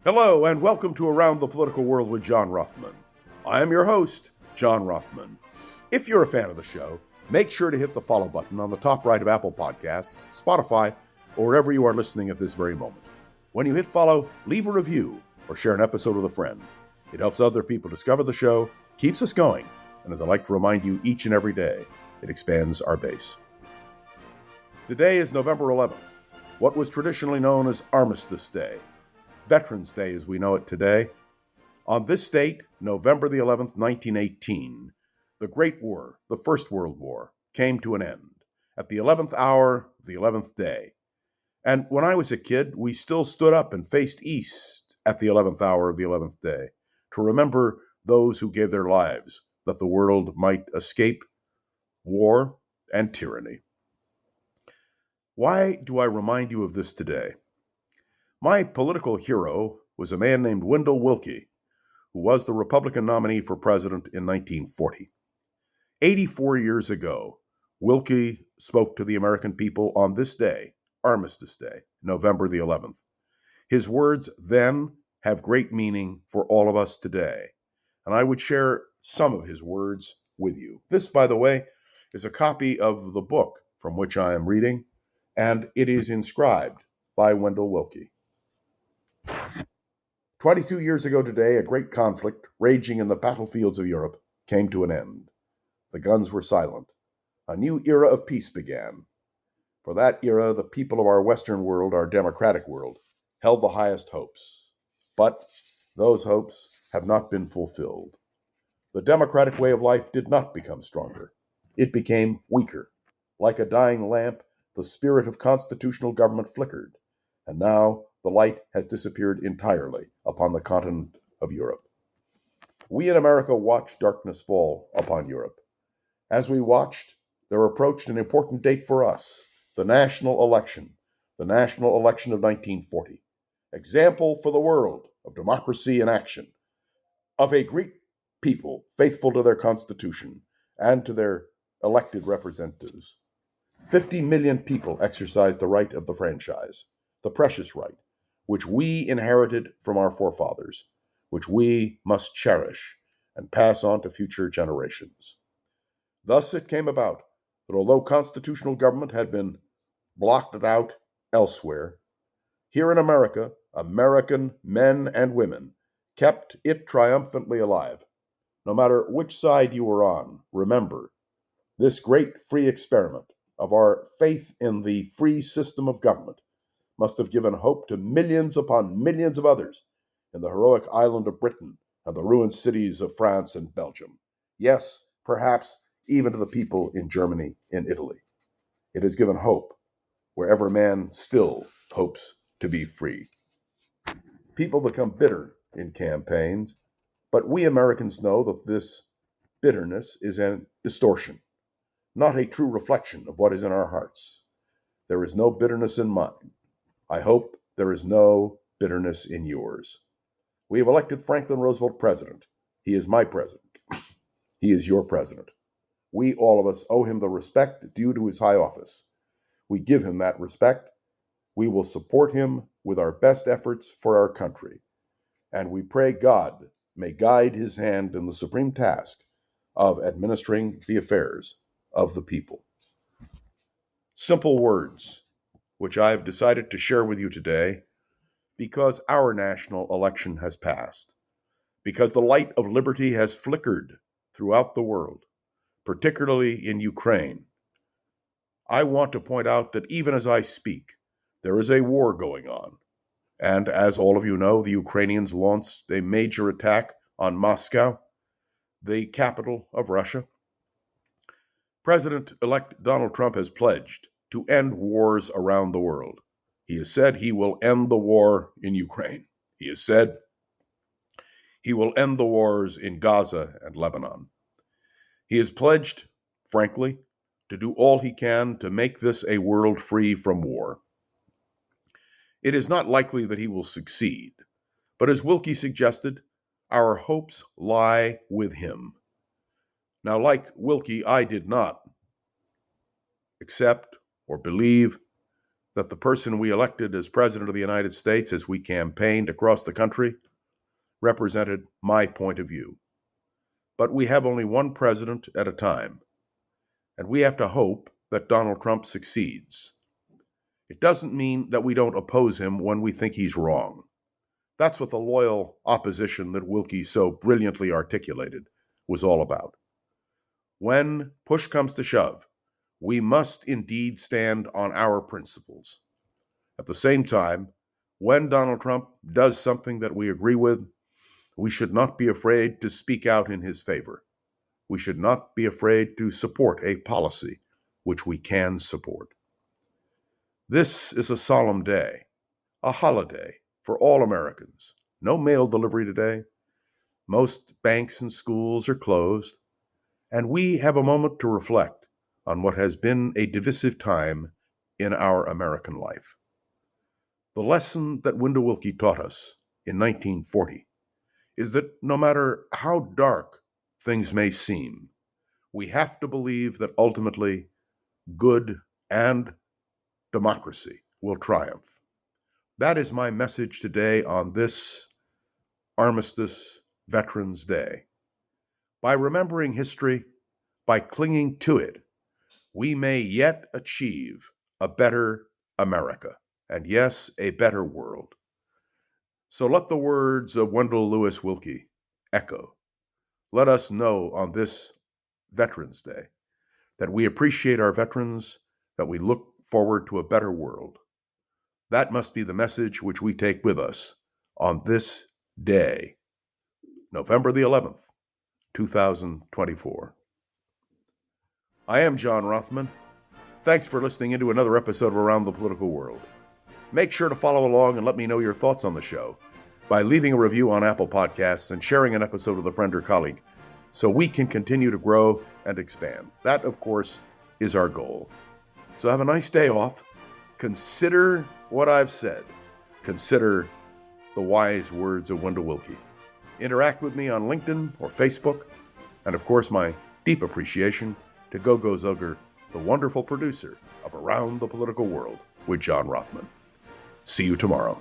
Hello, and welcome to Around the Political World with John Ruffman. I am your host, John Ruffman. If you're a fan of the show, make sure to hit the follow button on the top right of Apple Podcasts, Spotify, or wherever you are listening at this very moment. When you hit follow, leave a review or share an episode with a friend. It helps other people discover the show, keeps us going, and as I like to remind you each and every day, it expands our base. Today is November 11th, what was traditionally known as Armistice Day. Veterans Day as we know it today. On this date, November the 11th, 1918, the Great War, the First World War, came to an end at the 11th hour of the 11th day. And when I was a kid, we still stood up and faced east at the 11th hour of the 11th day to remember those who gave their lives that the world might escape war and tyranny. Why do I remind you of this today? My political hero was a man named Wendell Willkie, who was the Republican nominee for president in 1940. 84 years ago, Willkie spoke to the American people on this day, Armistice Day, November the 11th. His words then have great meaning for all of us today, and I would share some of his words with you. This, by the way, is a copy of the book from which I am reading, and it is inscribed by Wendell Willkie. 22 years ago today, a great conflict raging in the battlefields of Europe came to an end. The guns were silent. A new era of peace began. For that era, the people of our Western world, our democratic world, held the highest hopes. But those hopes have not been fulfilled. The democratic way of life did not become stronger. It became weaker. Like a dying lamp, the spirit of constitutional government flickered, and now the light has disappeared entirely upon the continent of Europe. We in America watched darkness fall upon Europe. As we watched, there approached an important date for us, the national election of 1940. Example for the world of democracy in action, of a Greek people faithful to their constitution and to their elected representatives. 50 million people exercised the right of the franchise, the precious right, which we inherited from our forefathers, which we must cherish and pass on to future generations. Thus it came about that although constitutional government had been blocked out elsewhere, here in America, American men and women kept it triumphantly alive. No matter which side you were on, remember, this great free experiment of our faith in the free system of government must have given hope to millions upon millions of others in the heroic island of Britain and the ruined cities of France and Belgium. Yes, perhaps even to the people in Germany and Italy. It has given hope wherever man still hopes to be free. People become bitter in campaigns, but we Americans know that this bitterness is a distortion, not a true reflection of what is in our hearts. There is no bitterness in mine. I hope there is no bitterness in yours. We have elected Franklin Roosevelt president. He is my president. He is your president. We, all of us, owe him the respect due to his high office. We give him that respect. We will support him with our best efforts for our country. And we pray God may guide his hand in the supreme task of administering the affairs of the people. Simple words, which I have decided to share with you today because our national election has passed, because the light of liberty has flickered throughout the world, particularly in Ukraine. I want to point out that even as I speak, there is a war going on. And as all of you know, the Ukrainians launched a major attack on Moscow, the capital of Russia. President-elect Donald Trump has pledged to end wars around the world. He has said he will end the war in Ukraine. He has said he will end the wars in Gaza and Lebanon. He has pledged, frankly, to do all he can to make this a world free from war. It is not likely that he will succeed, but as Willkie suggested, our hopes lie with him. Now, like Willkie, I did not accept or believe that the person we elected as President of the United States as we campaigned across the country represented my point of view. But we have only one president at a time, and we have to hope that Donald Trump succeeds. It doesn't mean that we don't oppose him when we think he's wrong. That's what the loyal opposition that Willkie so brilliantly articulated was all about. When push comes to shove, we must indeed stand on our principles. At the same time, when Donald Trump does something that we agree with, we should not be afraid to speak out in his favor. We should not be afraid to support a policy which we can support. This is a solemn day, a holiday for all Americans. No mail delivery today. Most banks and schools are closed, and we have a moment to reflect on what has been a divisive time in our American life. The lesson that Wendell Willkie taught us in 1940 is that no matter how dark things may seem, we have to believe that ultimately good and democracy will triumph. That is my message today on this Armistice Veterans Day. By remembering history, by clinging to it, we may yet achieve a better America, and yes, a better world. So let the words of Wendell Lewis Willkie echo. Let us know on this Veterans Day that we appreciate our veterans, that we look forward to a better world. That must be the message which we take with us on this day, November the 11th, 2024. I am John Rothman. Thanks for listening into another episode of Around the Political World. Make sure to follow along and let me know your thoughts on the show by leaving a review on Apple Podcasts and sharing an episode with a friend or colleague so we can continue to grow and expand. That, of course, is our goal. So have a nice day off. Consider what I've said. Consider the wise words of Wendell Willkie. Interact with me on LinkedIn or Facebook. And of course, my deep appreciation to Gogo Zugger, the wonderful producer of Around the Political World with John Rothman. See you tomorrow.